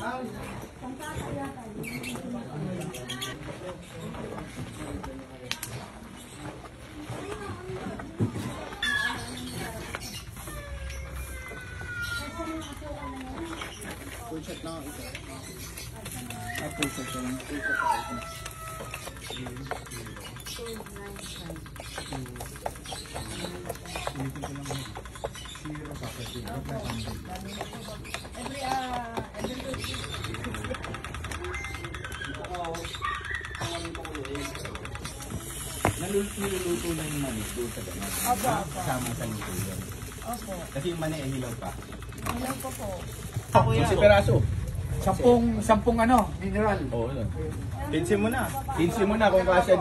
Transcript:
Full shot lang ito. Full shot lang. Full shot lang. Niluluto na yung mani doon sa ganyan. Opo. Kasama sa luto yun. Opo. Kasi yung mani ay hilaw pa. Hilaw ko po. Kasi peraso. Sampung ano, mineral. Oo. Pinsin mo na. Pinsin mo na kung kasya.